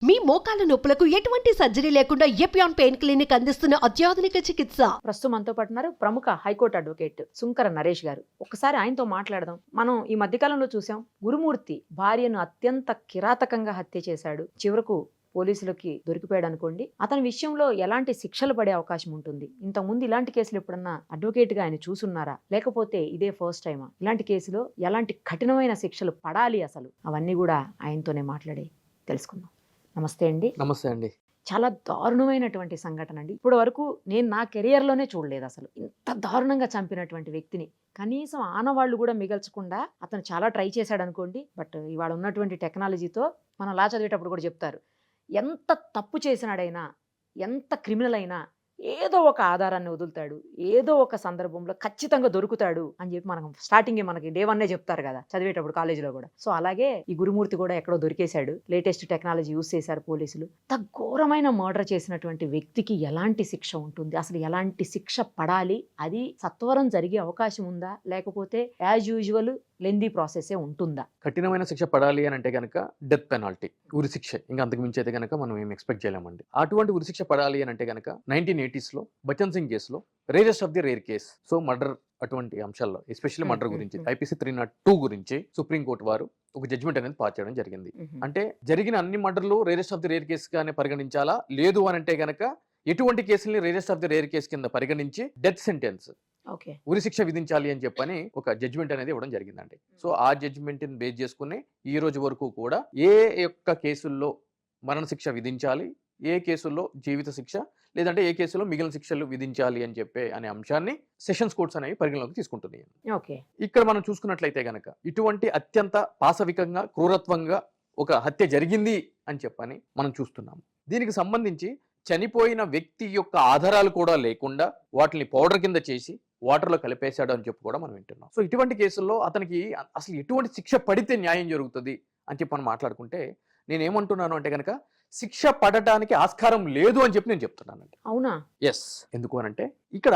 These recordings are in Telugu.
మీ మోకాల నొప్పులకు ఎటువంటి సర్జరీ లేకుండా ఎపియాన్ పెయిన్ క్లినిక్ అందిస్తున్న అత్యాధునిక చికిత్స. ప్రస్తుతం మనతో పాటు ఉన్నారు ప్రముఖ హైకోర్టు అడ్వకేట్ సుంకర నరేష్ గారు. ఒక్కసారి ఆయనతో మాట్లాడదాం. మనం ఈ మధ్యకాలంలో చూసాం, గురుమూర్తి భార్యను అత్యంత కిరాతకంగా హత్య చేశాడు. చివరకు పోలీసులకి దొరికిపోయాడు అనుకోండి. అతని విషయంలో ఎలాంటి శిక్షలు పడే అవకాశం ఉంటుంది? ఇంతకుముందు ఇలాంటి కేసులు ఎప్పుడన్నా అడ్వకేట్ గా ఆయన చూసున్నారా, లేకపోతే ఇదే ఫస్ట్ టైమా? ఇలాంటి కేసులో ఎలాంటి కఠినమైన శిక్షలు పడాలి అసలు, అవన్నీ కూడా ఆయనతోనే మాట్లాడి తెలుసుకుందాం. నమస్తే అండి. నమస్తే అండి. చాలా దారుణమైనటువంటి సంఘటన అండి. ఇప్పటి వరకు నేను నా కెరియర్లోనే చూడలేదు అసలు ఇంత దారుణంగా చంపినటువంటి వ్యక్తిని. కనీసం ఆనవాళ్ళు కూడా మిగల్చకుండా అతను చాలా ట్రై చేశాడు అనుకోండి. బట్ ఇవాళ ఉన్నటువంటి టెక్నాలజీతో మనం లా చదివేటప్పుడు కూడా చెప్తారు, ఎంత తప్పు చేసినాడైనా, ఎంత క్రిమినల్ అయినా ఏదో ఒక ఆధారాన్ని వదులుతాడు, ఏదో ఒక సందర్భంలో ఖచ్చితంగా దొరుకుతాడు అని చెప్పి మనకు స్టార్టింగే మనకి డే 1 చెప్తారు కదా చదివేటప్పుడు కాలేజీలో కూడా. సో అలాగే ఈ గురుమూర్తి కూడా ఎక్కడో దొరికేశాడు. లేటెస్ట్ టెక్నాలజీ యూజ్ చేశారు పోలీసులు. ఇంత ఘోరమైన మర్డర్ చేసినటువంటి వ్యక్తికి ఎలాంటి శిక్ష ఉంటుంది, అసలు ఎలాంటి శిక్ష పడాలి, అది సత్వరం జరిగే అవకాశం ఉందా, లేకపోతే యాజ్ యూజువల్ లెందీ ప్రాసెస్ ఉంటుందా? కఠినమైన శిక్ష పడాలి అని అంటే కనుక డెత్ పెనాల్టీ, ఉరి శిక్ష. ఇంకా అంతకు మించి అయితే కనుక మనం ఏం ఎక్స్పెక్ట్ చేయలేమండి. అటువంటి ఉరి శిక్ష పడాలి అని అంటే కనుక 1980s లో బచ్చన్ సింగ్ కేసులో rarest of the rare case. So murder అటువంటి అంశాల్లో ఎస్పెషల్లీ మర్డర్ గురించి IPC 302 గురించి సుప్రీంకోర్టు వారు ఒక జడ్జ్మెంట్ అనేది పాస్ చేయడం జరిగింది. అంటే జరిగిన అన్ని మర్డర్లు rarest of the rare case గానే పరిగణించాలా, లేదు అని అంటే కనుక ఎటువంటి కేసుల్ని rarest of the rare case కింద పరిగణించి డెత్ సెంటెన్స్, ఉరి శిక్ష విధించాలి అని చెప్పని ఒక జడ్జ్మెంట్ అనేది ఇవ్వడం జరిగిందండి. సో ఆ జడ్జ్మెంట్ ని బేస్ చేసుకుని ఈ రోజు వరకు కూడా ఏ యొక్క కేసుల్లో మరణ శిక్ష విధించాలి, ఏ కేసుల్లో జీవిత శిక్ష, లేదంటే ఏ కేసులో మిగిలిన శిక్షలు విధించాలి అని చెప్పే అనే అంశాన్ని సెషన్స్ కోర్ట్స్ అనేవి పరిగణలోకి తీసుకుంటుంది. ఇక్కడ మనం చూసుకున్నట్లయితే గనక ఇటువంటి అత్యంత పాశవికంగా, క్రూరత్వంగా ఒక హత్య జరిగింది అని చెప్పని మనం చూస్తున్నాము. దీనికి సంబంధించి చనిపోయిన వ్యక్తి యొక్క ఆధారాలు కూడా లేకుండా వాటిని పౌడర్ కింద చేసి వాటర్లో కలిపేశాడు అని చెప్పి కూడా మనం వింటున్నాం. సో ఇటువంటి కేసుల్లో అతనికి అసలు ఎటువంటి శిక్ష పడితే న్యాయం జరుగుతుంది అని చెప్పి మనం మాట్లాడుకుంటే, నేనేమంటున్నాను అంటే కనుక శిక్ష పడటానికి ఆస్కారం లేదు అని చెప్పి నేను చెప్తున్నానండి. అవునా? ఎస్. ఎందుకు అనంటే ఇక్కడ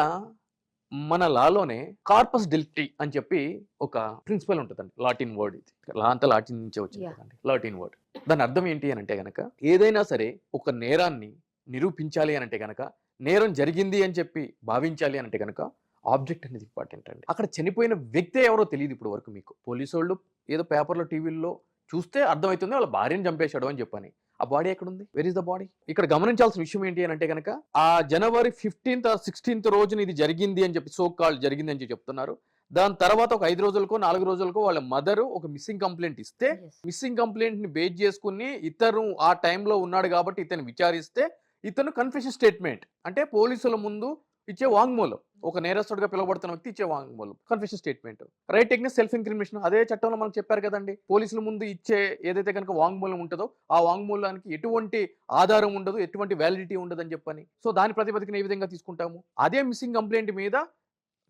మన లాలోనే కార్పస్ డెలిక్టి అని చెప్పి ఒక ప్రిన్సిపల్ ఉంటుందండి. లాటిన్ వర్డ్ ఇది. లా అంతా లాటిన్ నుంచే వచ్చింది, లాటిన్ వర్డ్. దాని అర్థం ఏంటి అని అంటే కనుక ఏదైనా సరే ఒక నేరాన్ని నిరూపించాలి అని అంటే కనుక, నేరం జరిగింది అని చెప్పి భావించాలి అని అంటే కనుక ఆబ్జెక్ట్ అనేది ఇంపార్టెంట్ అండి. అక్కడ చనిపోయిన వ్యక్తే ఎవరో తెలియదు ఇప్పుడు వరకు మీకు. పోలీసు వాళ్ళు ఏదో పేపర్లో టీవీల్లో చూస్తే అర్థమవుతుంది వాళ్ళ భార్యను చంపేశాడు అని చెప్పని. ఆ బాడీ ఎక్కడుంది? Where is the body? ఇక్కడ గమనించాల్సిన విషయం ఏంటి అని అంటే కనుక ఆ జనవరి 15th or 16th రోజున ఇది జరిగింది అని చెప్పి, సో కాల్ జరిగింది అని చెప్పి చెప్తున్నారు. దాని తర్వాత ఒక 5 రోజులకో 4 రోజులకో వాళ్ళ మదర్ ఒక మిస్సింగ్ కంప్లైంట్ ఇస్తే, మిస్సింగ్ కంప్లైంట్ ని బేస్ చేసుకుని ఇతను ఆ టైంలో ఉన్నాడు కాబట్టి ఇతను విచారిస్తే, ఇతను కన్ఫెషన్ స్టేట్మెంట్ అంటే పోలీసుల ముందు ఇచ్చే వాంగ్మూలం, ఒక నేరస్తుడిగా పిలువబడుతున్న వ్యక్తి ఇచ్చే వాంగ్మూలం, confession statement. Right technique self incrimination. అదే చట్టంలో మనం చెప్పారు కదండి, పోలీసుల ముందు ఇచ్చే ఏదైతే కనుక వాంగ్మూలం ఉంటుందో ఆ వాంగ్మూలానికి ఎటువంటి ఆధారం ఉండదు, ఎటువంటి వ్యాలిడిటీ ఉండదు అని చెప్పని. సో దాని ప్రతిపదికన ఏ విధంగా తీసుకుంటాము? అదే మిస్సింగ్ కంప్లైంట్ మీద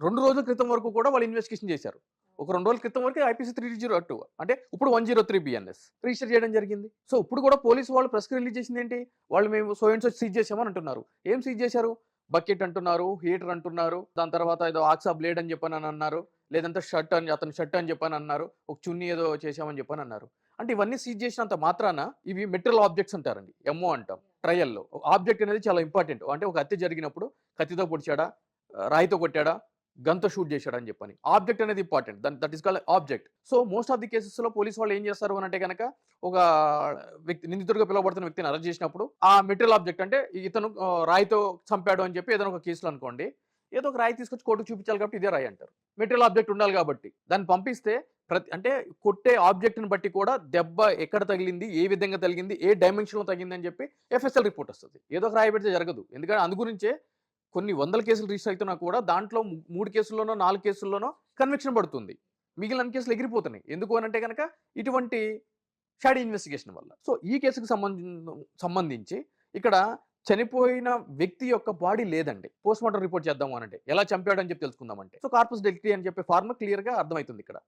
2 రోజుల క్రితం వరకు కూడా వాళ్ళు ఇన్వెస్టిగేషన్ చేశారు. ఒక 2 రోజుల క్రితం వరకు IPC 302 అంటే ఇప్పుడు 103 BNS రిజిస్టర్ చేయడం జరిగింది. సో ఇప్పుడు కూడా పోలీసు వాళ్ళు ప్రెస్ రిలీజ్ చేసింది ఏంటి? వాళ్ళు మేము సో అండ్ సో సీజ్ చేసామని అంటున్నారు. ఏం సీజ్ చేశారు? బకెట్ అంటున్నారు, హీటర్ అంటున్నారు, దాని తర్వాత ఏదో ఆక్సా బ్లేడ్ అని చెప్పని అన్నారు, లేదంటే షర్ట్ అని, అతని షర్ట్ అని చెప్పని అన్నారు, ఒక చున్నీ ఏదో చేసామని చెప్పని అన్నారు. అంటే ఇవన్నీ సీజ్ చేసినంత మాత్రాన ఇవి మెటీరియల్ ఆబ్జెక్ట్స్ అంటారండి, MO అంటాం ట్రయల్లో. ఆబ్జెక్ట్ అనేది చాలా ఇంపార్టెంట్. అంటే ఒక హత్య జరిగినప్పుడు కత్తితో పొడిచాడా, రాయితో కొట్టాడా, గన్తో షూట్ చేశాడు అని చెప్పని, ఆబ్జెక్ట్ అనేది important. That is called object. So most of the cases లో పోలీసు వాళ్ళు ఏం చేస్తారు అని అంటే కనుక ఒక వ్యక్తి, నిందితుడిగా పిలువబడుతున్న వ్యక్తిని అరెస్ట్ చేసినప్పుడు ఆ మెటీరియల్ ఆబ్జెక్ట్ అంటే ఇతను రాయితో చంపాడు అని చెప్పి ఏదైనా ఒక కేసులో అనుకోండి, ఏదో ఒక రాయి తీసుకొచ్చి కోర్టుకు చూపించాలి కాబట్టి ఇదే రాయి అంటారు. మెటీరియల్ ఆబ్జెక్ట్ ఉండాలి కాబట్టి దాన్ని పంపిస్తే అంటే కొట్టే ఆబ్జెక్ట్ని బట్టి కూడా దెబ్బ ఎక్కడ తగిలింది, ఏ విధంగా తగిలింది, ఏ డైమెన్షన్లో తగిలింది అని చెప్పి FSL రిపోర్ట్ వస్తుంది. ఏదో ఒక రాయి పెడితే జరగదు. ఎందుకంటే అందుగురించే కొన్ని వందల కేసులు రిజిస్టర్ అవుతున్నా కూడా దాంట్లో 3 కేసుల్లోనో 4 కేసుల్లోనో కన్విక్షన్ పడుతుంది, మిగిలిన కేసులు ఎగిరిపోతున్నాయి. ఎందుకు అని అంటే కనుక ఇటువంటి షాడీ ఇన్వెస్టిగేషన్ వల్ల. సో ఈ కేసుకు సంబంధించి ఇక్కడ చనిపోయిన వ్యక్తి యొక్క బాడీ లేదండి. పోస్ట్ మార్టం రిపోర్ట్ చేద్దాము అనంటే ఎలా చంపాడు అని చెప్పి తెలుసుకుందామంటే, సో కార్పస్ డెలిక్టి అని చెప్పే ఫార్మ్ క్లియర్ గా అర్థమవుతుంది. ఇక్కడ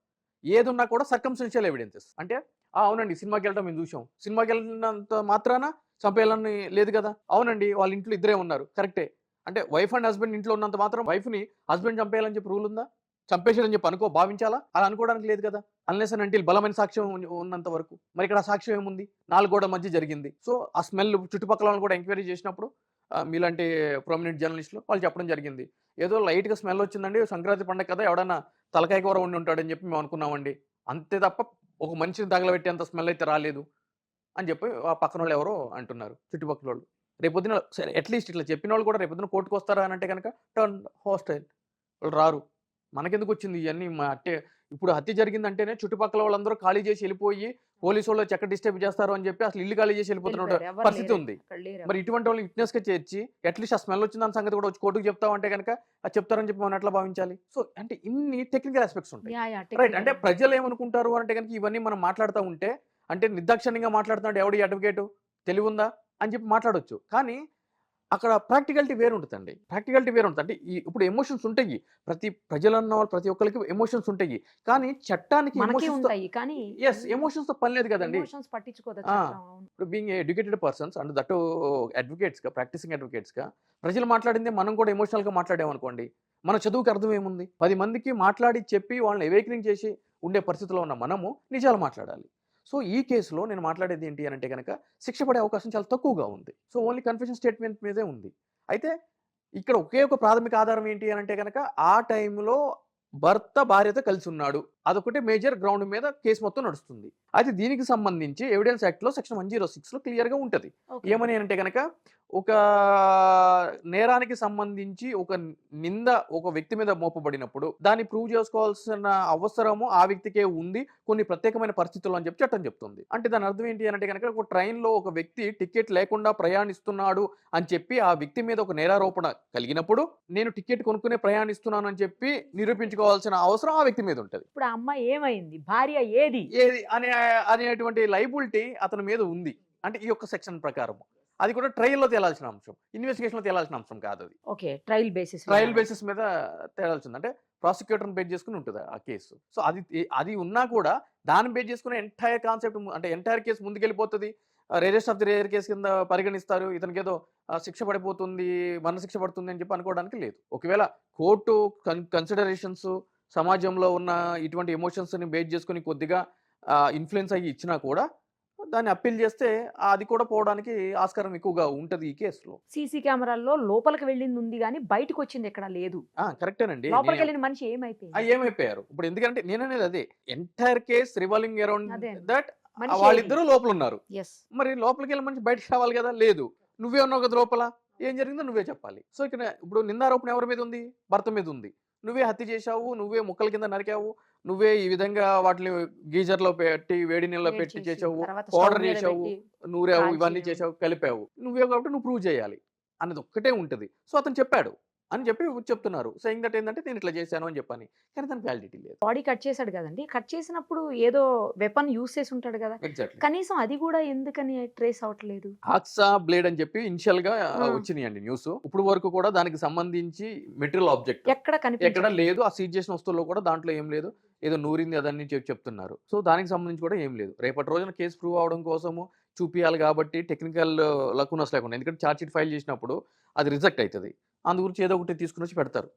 ఏదున్నా కూడా సర్కమ్స్టెన్షియల్ ఎవిడెన్సెస్ అంటే అవునండి సినిమాకి వెళ్ళడం మేము చూసాం, సినిమాకి వెళ్ళినంత మాత్రాన చంపేయాలని లేదు కదా. అవునండి వాళ్ళ ఇంట్లో ఇద్దరే ఉన్నారు, కరెక్టే. అంటే వైఫ్ అండ్ హస్బెండ్ ఇంట్లో ఉన్నంత మాత్రం వైఫ్ని హస్బెండ్ చంపేయాలని చెప్పి రూల్ ఉందా? చంపేశాడని చెప్పి భావించాలా? అలా అనుకోవడానికి లేదు కదా. అన్లెస్ అండ్ అంటిల్ బలమైన సాక్ష్యం ఉన్నంత వరకు. మరి ఇక్కడ ఆ సాక్ష్యం ఏముంది? 4 గోడల మధ్య జరిగింది. సో ఆ స్మెల్ చుట్టుపక్కల వాళ్ళని కూడా ఎంక్వైరీ చేసినప్పుడు మీలాంటి ప్రొమినెంట్ జర్నలిస్టులు వాళ్ళు చెప్పడం జరిగింది. ఏదో లైట్‌గా స్మెల్ వచ్చిందండి, సంక్రాంతి పండగ కదా, ఎవడన్నా తలకాయ కూర వండి ఉంటాడని చెప్పి మేము అనుకున్నామండి. అంతే తప్ప ఒక మనిషిని తగలబెట్టేంత స్మెల్ అయితే రాలేదు అని చెప్పి ఆ పక్కనోళ్ళు ఎవరో అంటున్నారు, చుట్టుపక్కలోళ్ళు. రేపొద్దున సరే అట్‌లీస్ట్ ఇట్లా చెప్పినోళ్ళు కూడా రేపొద్దున కోర్టుకొస్తారా అనంటే గనక టర్న్ హాస్టైల్. వాళ్ళు రారు. మనకెందుకొచ్చింది ఇయన్నీ? అంటే ఇప్పుడు హత్య జరిగిందంటేనే చుట్టుపక్కల వాళ్ళందరూ ఖాళీ చేసి వెళ్ళిపోయి పోలీసోళ్ళు వచ్చి ఎక్కడ డిస్టర్బ్ చేస్తారు అని చెప్పి అసలు ఇల్లు ఖాళీ చేసి వెళ్ళిపోతున్న ఎవరు పరిస్థితి లేరు ఉంది. అక్కడ, లేరు మరి ఎవరు. ఇటువంటి వాళ్ళని విట్నెస్‌గా చేర్చి అట్‌లీస్ట్ ఆ స్మెల్ వచ్చిందన్న సంగతి కూడా వచ్చి కోర్టుకి చెప్తామంటే గనక అది చెప్తారని చెప్పి మనం ఎట్లా భావించాలి? సో అంటే ఇన్ని టెక్నికల్ ఆస్పెక్ట్స్ ఉంటాయి. Yeah, yeah, right. అంటే technical. ప్రజలు ఏమనుకుంటారు అంటే గనక ఇవన్నీ మనం మాట్లాడుతూ ఉంటే అంటే నిర్దాక్షిణ్యంగా మాట్లాడుతున్నాడు ఎవడు ఈ అడ్వకేటు, తెలివుందా అని చెప్పి మాట్లాడొచ్చు. కానీ అక్కడ ప్రాక్టికాలిటీ వేరుంటుందండి. ప్రాక్టికాలిటీ వేరుంటుంది. అంటే ఇప్పుడు ఎమోషన్స్ ఉంటాయి. ప్రజలన్న వాళ్ళు ప్రతి ఒక్కరికి ఎమోషన్స్ ఉంటాయి. కానీ చట్టానికి మనకే ఎమోషన్స్ ఉంటాయి కానీ ఎమోషన్స్‌తో పని లేదు కదండీ. ఎమోషన్స్ పట్టించుకోదా ఆ! చట్టం. అవును. ఇప్పుడు being educated persons and that అడ్వకేట్స్‌గా, ప్రాక్టీసింగ్ అడ్వకేట్స్‌గా ప్రజలు మాట్లాడిందే మనం కూడా ఎమోషనల్‌గా మాట్లాడామనుకోండి, మన చదువుకి అర్థం ఏముంది? 10 మందికి మాట్లాడి చెప్పి వాళ్ళని అవేకనింగ్ చేసి ఉండే పరిస్థితిలో ఉన్న మనము నిజాలు మాట్లాడాలి. సో ఈ కేసులో నేను మాట్లాడేది ఏంటి అనంటే గనక శిక్ష పడే అవకాశం చాలా తక్కువగా ఉంది. సో ఓన్లీ కన్ఫెషన్ స్టేట్మెంట్ మీదే ఉంది. అయితే ఇక్కడ ఒకే ఒక ప్రాథమిక ఆధారం ఏంటి అనంటే గనక ఆ టైంలో భర్త భార్యతో కలిసి ఉన్నాడు. అదొకటే మేజర్ గ్రౌండ్ మీద కేసు మొత్తం నడుస్తుంది. అయితే దీనికి సంబంధించి ఎవిడెన్స్ యాక్ట్‌లో సెక్షన్ 106లో క్లియర్‌గా ఉంటది. ఓకే. ఏమని అంటే గనక ఒక నేరానికి సంబంధించి ఒక నింద ఒక వ్యక్తి మీద మోపబడినప్పుడు దాన్ని ప్రూవ్ చేసుకోవాల్సిన అవసరము ఆ వ్యక్తికే ఉంది కొన్ని ప్రత్యేకమైన పరిస్థితుల్లో అని చెప్పి చట్టం చెప్తుంది. అంటే దాని అర్థం ఏంటి అంటే గనక ఒక ట్రైన్‌లో ఒక వ్యక్తి టికెట్ లేకుండా ప్రయాణిస్తున్నాడు అని చెప్పి ఆ వ్యక్తి మీద ఒక నేరారోపణ కలిగినప్పుడు నేను టికెట్ కొనుక్కునే ప్రయాణిస్తున్నాను అని చెప్పి నిరూపించుకోవాల్సిన అవసరం ఆ వ్యక్తి మీద ఉంటది. ఇప్పుడు ఆ అమ్మాయి ఏమైంది, భార్య ఏది? ఏది అనేటువంటి లైబిలిటీ అతని మీద ఉంది. అంటే ఈ యొక్క సెక్షన్ ప్రకారం. అది కూడా ట్రయల్‌లో తేలాల్సిన అంశం. ఇన్వెస్టిగేషన్‌లో తేలాల్సిన అంశం కాదు అది. Okay, trial basis. Trial basis మీద తేలాల్సింది. అంటే ప్రాసిక్యూటర్‌ని బేస్ చేసుకొని ఉంటది ఆ కేసు. సో అది ఉన్నా కూడా దాన్ని బేస్ చేసుకుని ఎంటైర్ కాన్సెప్ట్ అంటే ఎంటైర్ కేసు ముందుకెళ్ళిపోతది. Rarest of the rare case కింద పరిగణిస్తారు. ఇతనికేదో శిక్ష పడిపోతుంది, మరణశిక్ష పడుతుంది అని చెప్పి అనుకోవడానికి లేదు. ఒకవేళ కోర్టు కన్సిడరేషన్స్ సమాజంలో ఉన్న ఇటువంటి ఎమోషన్స్‌ని బేస్ చేసుకొని కొద్దిగా ఇన్‌ఫ్లుయెన్స్ అయ్యి ఇచ్చినా కూడా దాన్ని అప్పీల్ చేస్తే అది కూడా పోవడానికి ఆస్కారం ఎక్కువగా ఉంటది ఈ కేసులో. సీసీ కెమెరాల్లో లోపలికి వెళ్ళింది ఉంది కానీ బయటకు వచ్చింది ఎక్కడ లేదు. కరెక్టేనండి. లోపలికి వెళ్ళిన మనిషి ఏమైపోయింది? ఏమైపోయారు ఇప్పుడు? ఎందుకంటే నేననేది అదే ఎంటైర్ కేస్ రివాల్వింగ్ అరౌండ్ అదే. దట్ మనిషి వాళ్ళిద్దరూ లోపల ఉన్నారు. ఎస్. మరి లోపలికి వెళ్ళి మనిషి బయటకు రావాలి కదా. లేదు, నువ్వే ఉన్నావు కదా లోపల, ఏం జరిగిందో నువ్వే చెప్పాలి. సో ఇక్కడ ఇప్పుడు నిందారోపణ ఎవరి మీద ఉంది? భర్త మీద ఉంది. నువ్వే హత్య చేశావు, నువ్వే ముక్కల కింద నరికావు, నువ్వే ఈ విధంగా వాటిని గీజర్లో పెట్టి వేడి నీళ్ళలో పెట్టి చేసావు, పౌడర్ చేసావు, నూరావు, ఇవన్నీ చేసావు, కలిపావు, నువ్వే కాబట్టి నువ్వు ప్రూవ్ చేయాలి అన్నది ఒక్కటే ఉంటుంది. సో అతను చెప్పాడు అని చెప్పి చెప్తున్నారు. సెయింగ్ దట్ ఏంటంటే నేను ఇట్లా చేశాను అని చెప్పని. కానీ దానికి వ్యాలిడిటీ లేదు. బాడీ కట్ చేశాడు కదండి, కట్ చేసినప్పుడు ఏదో వెపన్ యూస్ చేసి ఉంటాడు కదా, ఎగ్జాక్ట్లీ. కనీసం అది కూడా ఎందుకని ట్రేస్ అవట్లేదు? ఆక్సా బ్లేడ్ అని చెప్పి ఇనిషియల్ గా ఆ. వచ్చినాయండి న్యూస్. ఇప్పుడు వరకు కూడా దానికి సంబంధించి మెటీరియల్ ఆబ్జెక్ట్ ఎక్కడ ఎక్కడ కనిపించలేదు. లేదు. ఆ సీజ్ చేసిన వస్తువుల్లో కూడా దాంట్లో ఏం లేదు, ఏదో నూరింది అదని చెప్తున్నారు. సో దానికి సంబంధించి కూడా ఏం లేదు. రేపటి రోజున కేసు ప్రూవ్ అవడం కోసము చూపియాలి కాబట్టి టెక్నికల్ లకునస్ లేకుండా, ఎందుకంటే ఛార్జ్ షీట్ ఫైల్ చేసినప్పుడు అది రిజెక్ట్ అవుతుంది. అందు గురించి ఏదో ఒకటి తీసుకుని వచ్చి పెడతారు.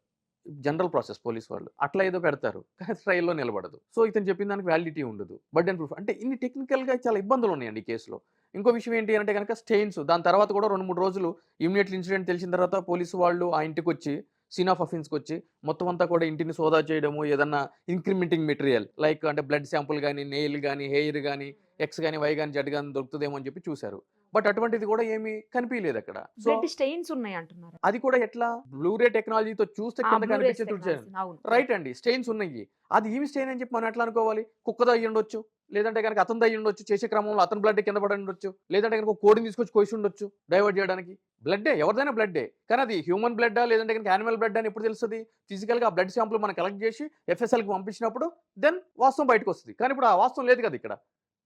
జనరల్ ప్రాసెస్ పోలీస్ వాళ్ళు అట్లా ఏదో పెడతారు, కానీ ట్రయల్లో నిలబడదు. సో ఇతను చెప్పిన దానికి వ్యాలిడిటీ ఉండదు. బర్డెన్ ప్రూఫ్ అంటే ఇన్ని టెక్నికల్గా చాలా ఇబ్బందులు ఉన్నాయండి ఈ కేసులో. ఇంకో విషయం ఏంటి అంటే కనుక స్టెయిన్స్. దాని తర్వాత కూడా 2-3 రోజులు ఇమీడియట్లీ ఇన్సిడెంట్ తెలిసిన తర్వాత పోలీసు వాళ్ళు ఆ ఇంటికి వచ్చి సీన్ ఆఫ్ అఫెన్స్కి వచ్చి మొత్తం అంతా కూడా ఇంటిని సోదా చేయడము, ఏదన్నా ఇంక్రిమెంటింగ్ మెటీరియల్ లైక్ అంటే బ్లడ్ శాంపుల్ కానీ, నెయిల్ కానీ, హెయిర్ కానీ, ఎక్స్ కానీ, వై కానీ, జెడ్ కానీ దొరుకుతుందేమో అని చెప్పి చూశారు. బట్ అటువంటిది కూడా ఏమీ కనిపించలేదు అక్కడ. సో బ్లడ్ స్టెయిన్స్ ఉన్నాయి అంటున్నారు. అది కూడా ఎట్లా బ్లూరే టెక్నాలజీతో చూస్తే కింద కనిపించేది. అవును. రైట్ అండి, స్టెయిన్స్ ఉన్నాయి. అది ఏమి స్టెయిన్ అని చెప్పి మనం ఎట్లా అనుకోవాలి? కుక్కదో అయ్యి ఉండొచ్చు, లేదంటే కనుక అతనిదో అయ్యి ఉండొచ్చు, చేసే క్రమంలో అతని బ్లడ్ కింద పడి ఉండొచ్చు, లేదంటే కనుక కోడిని తీసుకొచ్చి కోసి ఉండొచ్చు డైవర్ట్ చేయడానికి. బ్లడ్డే, ఎవరిదైనా బ్లడ్డే. కానీ అది హ్యూమన్ బ్లడ్డా లేదంటే కనుక యానిమల్ బ్లడ్ అని ఎప్పుడు తెలుస్తుంది? ఫిజికల్గా ఆ బ్లడ్ శాంపుల్ మనం కలెక్ట్ చేసి FSLకి పంపించినప్పుడు దెన్ వాస్తవం బయటకు వస్తుంది. కానీ ఇప్పుడు ఆ వాస్తవం లేదు కదా. ఇక్కడ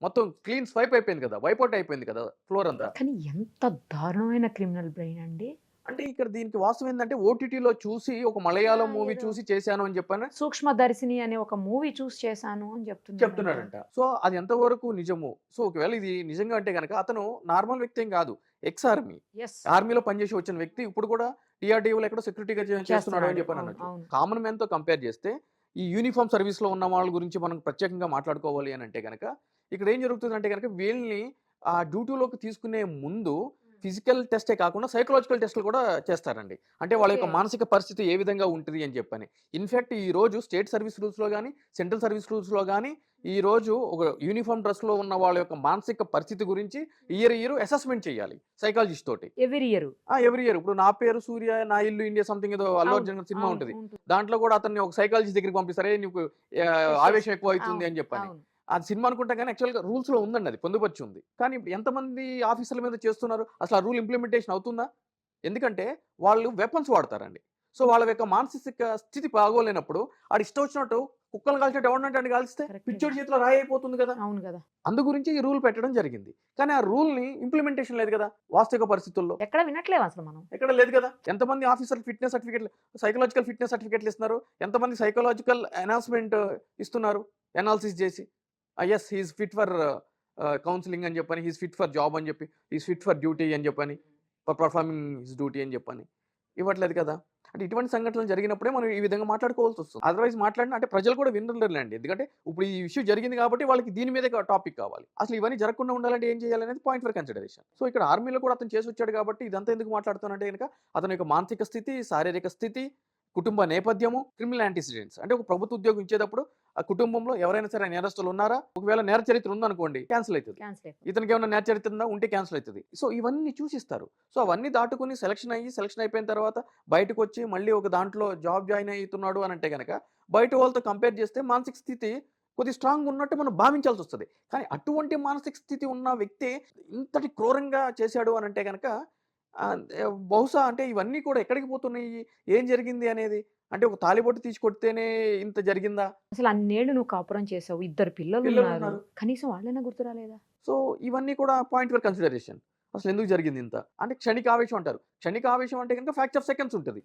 మొత్తం క్లీన్ స్వైప్ అయిపోయింది కదా, వైపౌట్ అయిపోయింది కదా ఫ్లోర్ అంతా. కానీ ఎంత దారుణమైన క్రిమినల్ బ్రెయిన్ అండి. అంటే ఇక్కడ దీనికి వాస్తవం ఏంటంటే ఓటీటీలో చూసి ఒక మలయాళం మూవీ ఏదో. చూసి చేశాను అని చెప్పని సూక్ష్మదర్శిని అనే ఒక మూవీ చూసి చేశాను అని చెప్తున్నాడంట. సో అది ఎంతవరకు నిజము? సో ఒకవేళ ఇది నిజంగా అంటే కనుక అతను నార్మల్ వ్యక్తి ఏం కాదు, ఎక్స్ ఆర్మీ, ఎస్. ఆర్మీలో పనిచేసి వచ్చిన వ్యక్తి ఇప్పుడు కూడా DRDOలో ఎక్కడో సెక్యూరిటీగా చేస్తున్నాడు అని చెప్పని అనొచ్చు. కామన్ మ్యాన్ తో కంపేర్ చేస్తే ఈ యూనిఫామ్ సర్వీస్లో ఉన్న వాళ్ళ గురించి మనం ప్రత్యేకంగా మాట్లాడుకోవాలి అని అంటే కనుక ఇక్కడ ఏం జరుగుతుందంటే కనుక వీళ్ళని ఆ డ్యూటీలోకి తీసుకునే ముందు ఫిజికల్ టెస్టే కాకుండా సైకలాజికల్ టెస్టులు కూడా చేస్తారండి. అంటే వాళ్ళ యొక్క Okay. మానసిక పరిస్థితి ఏ విధంగా ఉంటుంది అని చెప్పని. ఇన్ఫ్యాక్ట్ ఈ రోజు స్టేట్ సర్వీస్ రూల్స్లో కానీ సెంట్రల్ సర్వీస్ రూల్స్లో కానీ ఈ రోజు ఒక యూనిఫామ్ డ్రెస్లో ఉన్న వాళ్ళ యొక్క మానసిక పరిస్థితి గురించి ఇయర్ అసెస్మెంట్ చేయాలి సైకాలజిస్ట్ తోటి. ఎవ్రీ ఇయర్ ఎవ్రీ ఇయర్ ఇప్పుడు నా పేరు సూర్య నా ఇల్లు ఇండియా సంథింగ్ ఏదో అల్లు అర్జున్ సినిమా ఉంటుంది. దాంట్లో కూడా అతన్ని ఒక సైకాలజిస్ట్ దగ్గరికి పంపిస్తారే నీకు ఆవేశం ఎక్కువ అవుతుంది అని చెప్పని. అవును. అది సినిమా అనుకుంటా కానీ యాక్చువల్గా రూల్స్లో ఉందండి, అది పొందుపరిచి ఉంది. కానీ ఎంతమంది ఆఫీసర్ల మీద చేస్తున్నారు, అసలు ఆ రూల్ ఇంప్లిమెంటేషన్ అవుతుందా? ఎందుకంటే వాళ్ళు వెపన్స్ వాడతారండి. సో వాళ్ళ యొక్క మానసిక స్థితి బాగోలేనప్పుడు ఆడు ఇష్టం వచ్చినట్టు కుక్కలు కాల్చినట్టు ఎవరినంటే అని కాల్స్తే Correct. పిచ్చోడి చేతిలో రాయి అయిపోతుంది కదా. అవును కదా. అందు గురించి ఈ రూల్ పెట్టడం జరిగింది. కానీ ఆ రూల్ని ఇంప్లిమెంటేషన్ లేదు కదా వాస్తవిక పరిస్థితుల్లో, ఎక్కడ వినట్లేవు అసలు మనం. ఎక్కడ లేదు కదా. ఎంతమంది ఆఫీసర్ ఫిట్నెస్ సర్టిఫికేట్లు సైకలాజికల్ ఫిట్నెస్ సర్టిఫికేట్లు ఇస్తున్నారు, ఎంతమంది సైకలాజికల్ ఎనాలిస్మెంట్ ఇస్తున్నారు ఎనాలిసిస్ చేసి yes he is fit for counselling అని చెప్పని, హీస్ ఫిట్ ఫర్ జాబ్ అని చెప్పి, హీస్ ఫిట్ ఫర్ డ్యూటీ అని చెప్పని, ఫర్ పర్ఫార్మింగ్ హిస్ డ్యూటీ అని చెప్పని ఇవ్వట్లేదు కదా. అంటే ఇటువంటి సంఘటనలు జరిగినప్పుడే మనం ఈ విధంగా మాట్లాడుకోవాల్సి వస్తుంది. అదర్వైజ్ మాట్లాడినా అంటే ప్రజలు కూడా వినలేండి. ఎందుకంటే ఇప్పుడు ఈ ఇష్యూ జరిగింది కాబట్టి వాళ్ళకి దీని మీదే టాపిక్ కావాలి. అసలు ఇవన్నీ జరగకుండా ఉండాలంటే ఏం చేయాలనేది పాయింట్ ఫర్ కన్సిడరేషన్. సో ఇక్కడ ఆర్మీలో కూడా అతను చేసి వచ్చాడు కాబట్టి ఇదంతా ఎందుకు మాట్లాడుతానంటే కనుక అతని యొక్క మానసిక స్థితి, శారీరక స్థితి, కుటుంబ నేపథ్యము, క్రిమినల్ యాంటిసిడెంట్స్. అంటే ఒక ప్రభుత్వ ఉద్యోగం ఇచ్చేటప్పుడు ఆ కుటుంబంలో ఎవరైనా సరే నేరస్తులు ఉన్నారా, ఒకవేళ నేర చరిత్ర ఉందనుకోండి క్యాన్సిల్ అవుతుంది. క్యాన్సిల్. ఇతనికి ఏమైనా నేర చరిత్ర ఉందా ఉంటే క్యాన్సిల్ అవుతుంది. సో ఇవన్నీ చూసిస్తారు. సో అవన్నీ దాటుకుని సెలక్షన్ అయిపోయిన తర్వాత బయటకు వచ్చి మళ్ళీ ఒక దాంట్లో జాబ్ జాయిన్ అవుతున్నాడు అని అంటే కనుక బయట వాళ్ళతో కంపేర్ చేస్తే మానసిక స్థితి కొద్ది స్ట్రాంగ్ ఉన్నట్టు మనం భావించాల్సి వస్తుంది. కానీ అటువంటి మానసిక స్థితి ఉన్న వ్యక్తి ఇంతటి క్రూరంగా చేశాడు అని అంటే కనుక బహుశా అంటే ఇవన్నీ కూడా ఎక్కడికి పోతున్నాయి, ఏం జరిగింది అనేది. అంటే ఒక తాలిబొట్టు తీసి కొడితేనే ఇంత జరిగిందా? అసలు అన్నేళ్ళు నువ్వు కాపురం చేసావు, 2 పిల్లలు పిల్లలు ఉన్నారు, ఉన్నారు. కనీసం వాళ్ళైనా గుర్తు రాలేదా? సో ఇవన్నీ కూడా పాయింట్ ఫర్ కన్సిడరేషన్. అసలు ఎందుకు జరిగింది ఇంత అంటే క్షణిక ఆవేశం అంటారు. క్షణిక ఆవేశం అంటే కనుక ఫ్యాక్ట్ ఆఫ్ సెకండ్స్ ఉంటుంది.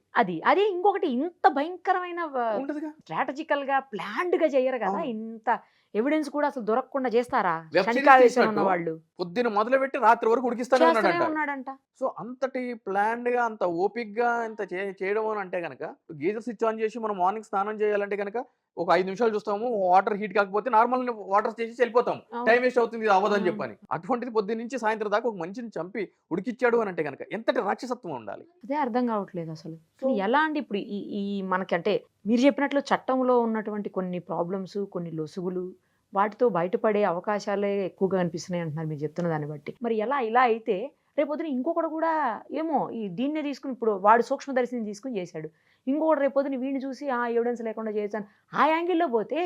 అదే ఇంకొకటి ఇంత భయంకరమైన ఉంటదిగా. స్ట్రాటజికల్ గా ప్లాన్డ్ గా చేయరు కదా. అవును. ఇంత ఎవిడెన్స్ కూడా అసలు దొరకకుండా చేస్తారా? Web series క్షణికావేశం తీసినట్టు ఉన్న వాళ్ళు పొద్దున మొదలుపెట్టి రాత్రి వరకు ఉడికిస్తానే చేస్తూనే ఉన్నాడంట. ఉన్నాడంట. సో అంతటి ప్లాన్డ్ గా అంత ఓపిక్ గా ఇంత చేయడం అని అంటే కనుక గీజర్ స్విచ్ ఆన్ చేసి మనం మార్నింగ్ స్నానం చేయాలంటే కనుక ఒక 5 నిమిషాలు చూస్తాము, వాటర్ హీట్ కాకపోతే నార్మల్ వాటర్ చేసి వెళ్ళిపోతాం, అవును. టైం వేస్ట్ అవుతుంది, ఇది అవ్వదని అవును. చెప్పని. అటువంటిది పొద్దున్న నుంచి సాయంత్రం దాకా ఒక మనిషిని చంపి ఉడికిచ్చాడు అని అంటే కనుక ఎంతటి రాక్షసత్వం ఉండాలి. అదే అర్థం కావట్లేదు అసలు. సో ఎలా అండి ఇప్పుడు ఈ మనకి అంటే మీరు చెప్పినట్లు చట్టంలో ఉన్నటువంటి కొన్ని ప్రాబ్లమ్స్, కొన్ని లొసుగులు, వాటితో బయటపడే అవకాశాలే ఎక్కువగా అనిపిస్తున్నాయి అంటున్నారు మీరు చెప్తున్న దాన్ని బట్టి. మరి ఇలా అయితే రేపొద్దున ఇంకొకటి కూడా ఏమో దీన్నే తీసుకుని ఇప్పుడు వాడు సూక్ష్మదర్శిని తీసుకుని చేశాడు, ఇంకొకటి రేపొద్దున వీడిని చూసి ఆ ఎవిడెన్స్ లేకుండా చేశాను ఆ యాంగిల్లో పోతే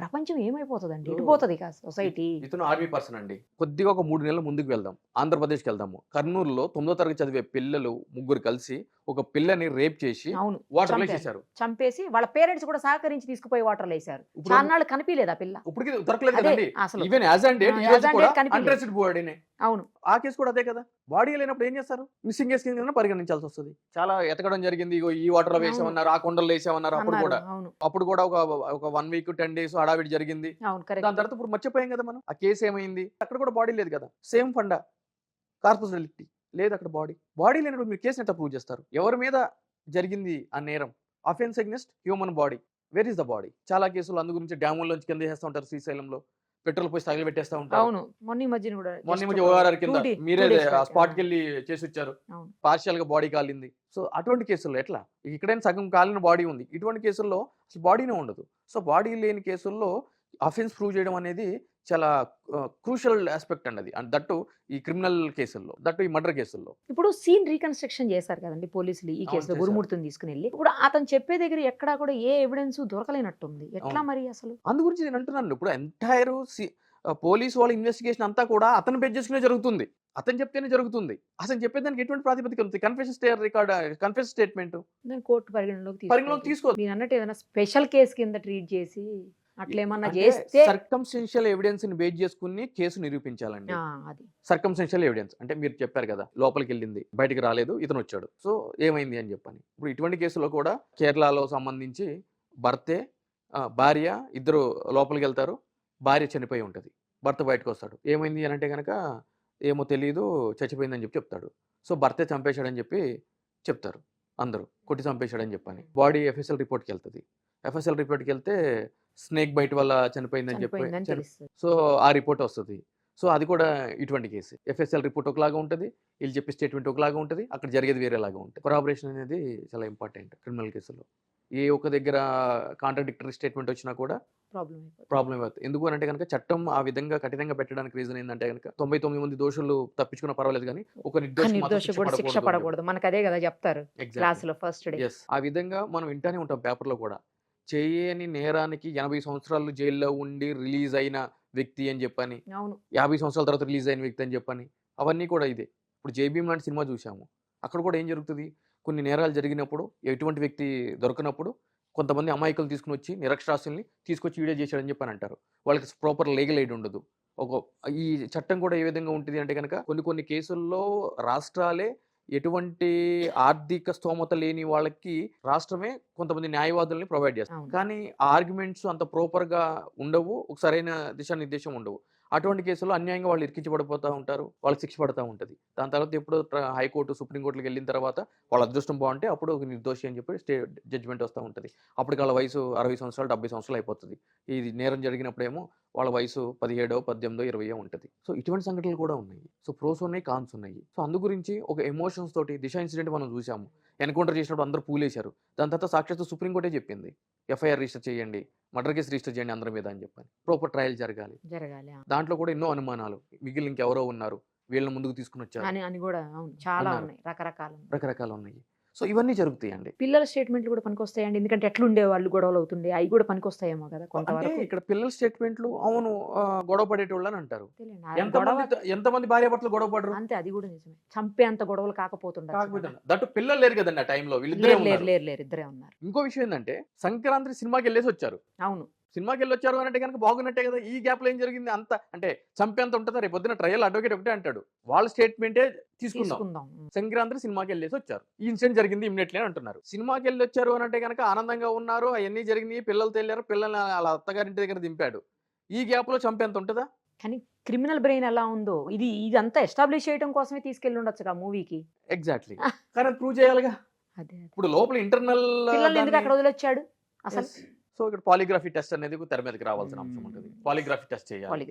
ప్రపంచం ఏమైపోతుందండి? ఎటుపోతుంది ఇక సొసైటీ. ఇతను ఆర్మీ పర్సన్ అండి. కొద్దిగా ఒక 3 నెలల ముందుకు వెళ్దాం, ఆంధ్రప్రదేశ్కి వెళ్దాము. కర్నూలులో 9వ తరగతి చదివే పిల్లలు 3 కలిసి ఒక పిల్లని రేప్ చేసి అవును, వాటర్ చంపారు. వేసేశారు. చంపేసి వాళ్ళ పేరెంట్స్ కూడా సహకరించి తీసుకుపోయి వాటర్లో వేశారు. ఇప్పుడు చాన్నాళ్ళు కనిపించలేదా పిల్ల? ఇప్పటికి దొరకలేదు అదే కదండి. అసలు. Even as and date As on date కనిపించలేదు. అన్ట్రెస్టెడ్ బాడీనే. అవును. ఆ కేసు కూడా అదే కదా. బాడీ లేనప్పుడు ఏం చేస్తారు? మిస్సింగ్ కేసు కింద పరిగణించాల్సి వస్తుంది. చాలా ఎతకడం జరిగింది, ఇగో ఈ వాటర్ లో అవును. వేసామన్నారు, ఆ కొండలు వేసామన్నారు. అప్పుడు అన్నారు. కూడా అవును అప్పుడు కూడా ఒక 1 వీక్ 10 days హడావిడి జరిగింది. అవును కరెక్ట్. దాని తర్వాత ఇప్పుడు మర్చిపోయాం కదా మనం. ఆ కేసు ఏమైంది? అక్కడ కూడా బాడీ లేదు కదా. సేమ్ ఫండా కార్పస్ డెలిక్టీ లేదు అక్కడ. బాడీ లేనప్పుడు మీరు కేసుని ఎట్లా ప్రూవ్ చేస్తారు? ఎవరి మీద జరిగింది ఆ నేరం? Offence against human body. Where is the body? చాలా కేసులు అందు గురించి డ్యాముల్లోంచి కింద చేస్తూ ఉంటారు, శ్రీశైలంలో పెట్రోల్ పోసి తగిలి పెట్టేస్తా ఉంటారు. అవును మొన్న ఈ మధ్యన కూడా మొన్న just మధ్య ఒక ఓఆర్ఆర్ కింద 2 days మీరే back. స్పాట్కి వెళ్ళి చేసి వచ్చారు. అవును. పార్షియల్ గా బాడీ కాలింది. సో అటువంటి కేసుల్లో ఎట్లా? ఇక్కడైనా సగం కాలిన బాడీ ఉంది, ఇటువంటి కేసుల్లో అసలు బాడీనే ఉండదు. సో బాడీ లేని కేసుల్లో అఫెన్స్ ప్రూవ్ చేయడం అనేది చాలా క్రూషల్ ఆస్పెక్ట్ అండి అది. అండ్ దట్టు ఈ క్రిమినల్ కేసుల్లో, దట్టు ఈ మర్డర్ కేసుల్లో. ఇప్పుడు సీన్ రీకన్స్ట్రక్షన్ చేశారు కదండి పోలీసులు ఈ అవును, కేసులో, చేశారు. గురుమూర్తిని తీసుకుని వెళ్ళి. ఇప్పుడు అతను చెప్పే దగ్గర ఎక్కడా కూడా ఏ ఎవిడెన్స్ దొరకలేనట్టుంది. ఎట్లా అవును. మరి అసలు? అందు గురించి నేను అంటున్నాను. ఇప్పుడు ఎంటైర్ పోలీసు వాళ్ళ ఇన్వెస్టిగేషన్ అంతా కూడా అతను బేస్ చేసుకునే జరుగుతుంది, అతను చెప్తేనే జరుగుతుంది. అసలు చెప్పేదానికి ఎటువంటి ప్రాతిపదిక ఉంది? కన్ఫెషన్ స్టేట్మెంట్ దాన్ని కోర్టు పరిగణలోకి పరిగణలోకి తీసుకో. మీరు అన్నట్టు ఏదైనా స్పెషల్ కేసు కింద ట్రీట్ చేసి అట్లేమన్నా చేస్తే సర్కమ్స్టెన్షియల్ ఎవిడెన్స్ ని బేస్ చేసుకుని కేసు నిరూపించాలండి. అది సర్కమ్స్టెన్షియల్ ఎవిడెన్స్ అంటే మీరు చెప్పారు కదా, లోపలికి వెళ్ళింది, బయటికి రాలేదు, ఇతను వచ్చాడు, సో ఏమైంది అని చెప్పని. ఇప్పుడు ఇటువంటి కేసులో కూడా కేరళలో సంబంధించి భర్తే భార్య ఇద్దరు లోపలికి వెళ్తారు, భార్య చనిపోయి ఉంటుంది, భర్త బయటకు వస్తాడు. ఏమైంది అని అంటే కనుక ఏమో తెలియదు, చచ్చిపోయిందని చెప్పి చెప్తాడు. సో భర్తే చంపేశాడని చెప్పి చెప్తారు అందరూ, కొట్టి చంపేశాడని చెప్పని. బాడీ ఎఫ్ఎస్ఎల్ రిపోర్ట్కి వెళ్తుంది. FSL రిపోర్ట్కి వెళ్తే స్నేక్ బైట్ వల్ల చనిపోయిందని చనిపోయిందని చెప్పి తెలుస్తుంది. సో ఆ రిపోర్ట్ వస్తుంది. సో అది కూడా ఇటువంటి కేసు. FSL రిపోర్ట్ ఒకలాగా ఉంటుంది, వీళ్ళు చెప్పే స్టేట్మెంట్ ఒకలాగా ఉంటుంది, అక్కడ జరిగేది వేరేలాగా ఉంటుంది. కొరాబరేషన్ అనేది చాలా ఇంపార్టెంట్ క్రిమినల్ కేసులో. ఏ ఒక్క దగ్గర కాంట్రాడిక్టరీ స్టేట్మెంట్ వచ్చినా కూడా ప్రాబ్లం అవుతుంది. ఎందుకు అంటే కనుక చట్టం ఆ విధంగా కఠినంగా పెట్టడానికి రీజన్ ఏంటంటే కనుక 99 మంది దోషులు తప్పించుకున్న పర్వాలేదు కానీ ఒక నిర్దోషి కూడా శిక్ష పడకూడదు. మనకు అదే కదా చెప్తారు క్లాస్ లో ఫస్ట్ డే. ఆ విధంగా మనం వింటానే ఉంటాం పేపర్లో కూడా. చేయని నేరానికి 80 సంవత్సరాలు జైల్లో ఉండి రిలీజ్ అయిన వ్యక్తి అని చెప్పని, 50 సంవత్సరాల తర్వాత రిలీజ్ అయిన వ్యక్తి అని చెప్పని, అవన్నీ కూడా ఇదే. ఇప్పుడు జేబీఎం లాంటి సినిమా చూసాము, అక్కడ కూడా ఏం జరుగుతుంది, కొన్ని నేరాలు జరిగినప్పుడు ఎటువంటి వ్యక్తి దొరకనప్పుడు కొంతమంది అమాయకులు తీసుకుని వచ్చి నిరక్షరాస్యుల్ని తీసుకొచ్చి వీడియో చేశాడని చెప్పని అంటారు. వాళ్ళకి ప్రాపర్ లీగల్ ఎయిడ్ ఉండదు. ఈ చట్టం కూడా ఏ విధంగా ఉంటుంది అంటే కనుక కొన్ని కేసుల్లో రాష్ట్రాలే ఎటువంటి ఆర్థిక స్తోమత లేని వాళ్ళకి రాష్ట్రమే కొంతమంది న్యాయవాదుల్ని ప్రొవైడ్ చేస్తారు. కానీ ఆ ఆర్గ్యుమెంట్స్ అంత ప్రాపర్గా ఉండవు, ఒక సరైన దిశానిర్దేశం ఉండవు. అటువంటి కేసుల్లో అన్యాయంగా వాళ్ళు ఇరికించబడిపోతూ ఉంటారు, వాళ్ళకి శిక్ష పడుతూ ఉంటుంది. దాని తర్వాత ఎప్పుడు హైకోర్టు సుప్రీంకోర్టుకి వెళ్ళిన తర్వాత వాళ్ళ అదృష్టం బాగుంటే అప్పుడు ఒక నిర్దోషి అని చెప్పి జడ్జిమెంట్ వస్తూ ఉంటుంది. అప్పటికి వాళ్ళ వయసు 60 సంవత్సరాలు 70 సంవత్సరాలు అయిపోతుంది. ఇది నేరం జరిగినప్పుడేమో వాళ్ళ వయసు 17, 18, 20 ఉంటుంది. సో ఇటువంటి సంఘటనలు కూడా ఉన్నాయి. సో ప్రోస్ ఉన్నాయి, కాన్స్ ఉన్నాయి. సో అందు గురించి ఒక ఎమోషన్స్ తోటి దిశ ఇన్సిడెంట్ మనం చూసాము. ఎన్కౌంటర్ చేసినప్పుడు అందరూ పూలేశారు. దాని తర్వాత సాక్షాత్తు సుప్రీంకోర్టే చెప్పింది FIR రిజిస్టర్ చేయండి, మర్డర్ కేసు రిజిస్టర్ చేయండి అందరి మీద అని చెప్పని. ప్రాపర్ ట్రయల్ జరగాలి. దాంట్లో కూడా ఎన్నో అనుమానాలు, మిగిలిన ఇంకెవరో ఉన్నారు, వీళ్ళని ముందుకు తీసుకుని వచ్చారు అని కూడా చాలా ఉన్నాయి, రకరకాలు ఉన్నాయి. సో ఇవన్నీ జరుగుతాయండి. పిల్లల స్టేట్మెంట్లు కూడా పనికొస్తాయండి, ఎందుకంటే ఎట్లుండే వాళ్ళు గొడవలు అవుతుండే, అవి కూడా పనికొస్తాయేమో కదా కొంతవరకు. ఇక్కడ పిల్లల స్టేట్మెంట్లు అవును గొడవ పడేటోళ్ళు అని అంటారు. ఎంతమంది భార్యాభర్తలు గొడవ పడరు అంతే, అది కూడా నిజమే. చంపే అంత గొడవలు కాకపోతుండే. దట్టు పిల్లలు లేరు కదండి ఆ టైంలో, వీళ్ళిద్దరే ఇద్దరే ఉన్నారు. ఇంకో విషయం ఏంటంటే సంక్రాంతి సినిమాకి వెళ్ళేసి వచ్చారు. అవును, సినిమాకి వెళ్ళి వచ్చారు అంటే కనుక బాగున్నట్టే కదా. ఈ గ్యాప్ లో ఏం జరిగింది అంత అంటే చంపేంత ఉంటుందా? రేపు పొద్దున ట్రయల్ అడ్వకేట్ ఒకటే అంటాడు, వాళ్ళ స్టేట్మెంటే తీసుకుందాం. సంక్రాంతి సినిమాకి వెళ్ళేసి వచ్చారు, ఈ ఇన్సిడెంట్ జరిగింది ఇమ్మీడియట్లీ అంటున్నారు. సినిమాకి వెళ్ళి వచ్చారు అంటే కనుక ఆనందంగా ఉన్నారు, అవన్నీ జరిగినాయి, పిల్లలతో వెళ్ళారు, పిల్లల్ని వాళ్ళ అత్తగారింటి దగ్గర దింపాడు. ఈ గ్యాప్ లో చంపేంత ఉంటుందా? కానీ క్రిమినల్ బ్రెయిన్ ఎలా ఉందో ఇదంతా ఎస్టాబ్లిష్ చేయడం కోసమే తీసుకెళ్ళి ఉండొచ్చు మూవీకి. ఎగ్జాక్ట్లీ, కానీ అది ప్రూవ్ చేయాలిగా. ఇప్పుడు లోపల ఇంటర్నల్ అక్కడ వదిలొచ్చాడు అసలు. సో ఇక్కడ పాలిగ్రఫీ టెస్ట్ అనేది తెర మీదకి రావాల్సిన అంశం ఉంటుంది. పాలిగ్రఫీ టెస్ట్ చేయాలి,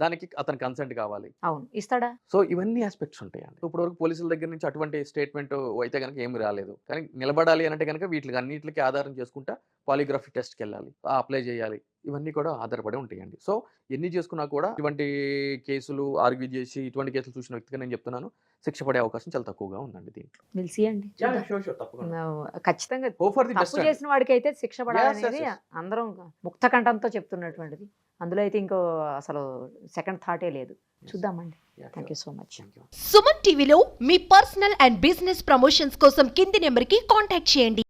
దానికి అతని కన్సెంట్ కావాలి. అవును, ఇస్తాడా? సో ఇవన్నీ ఆస్పెక్ట్స్ ఉంటాయండి. ఇప్పుడు వరకు పోలీసుల దగ్గర నుంచి అటువంటి స్టేట్మెంట్ అయితే కనుక ఏమి రాలేదు. కానీ నిలబడాలి అంటే కనుక వీటికి అన్నింటికి ఆధారం చేసుకుంటా పాలిగ్రఫీ టెస్ట్కి వెళ్ళాలి, అప్లై చేయాలి, ఇవన్నీ కూడా ఆధారపడి ఉంటాయండి. సో ఎన్ని చేసుకున్నా కూడా ఇటువంటి కేసులు ఆర్గ్యూ చేసి ఇటువంటి కేసులు చూసిన వ్యక్తిగా నేను చెప్తున్నాను, శిక్ష పడే అవకాశం చాలా తక్కువగా ఉందండి దీంట్లో. ఖచ్చితంగా తప్పు చేసిన వాడికి అయితే శిక్ష పడాలనేది అందరం ముక్త కంఠంతో చెప్తున్నటువంటిది. అందులో అయితే ఇంకో అసలు సెకండ్ థాటే లేదు. చూద్దామండి. Thank you so much. Suman టీవీలో మీ పర్సనల్ అండ్ బిజినెస్ ప్రమోషన్స్ కోసం కింది నెంబర్కి కాంటాక్ట్ చేయండి.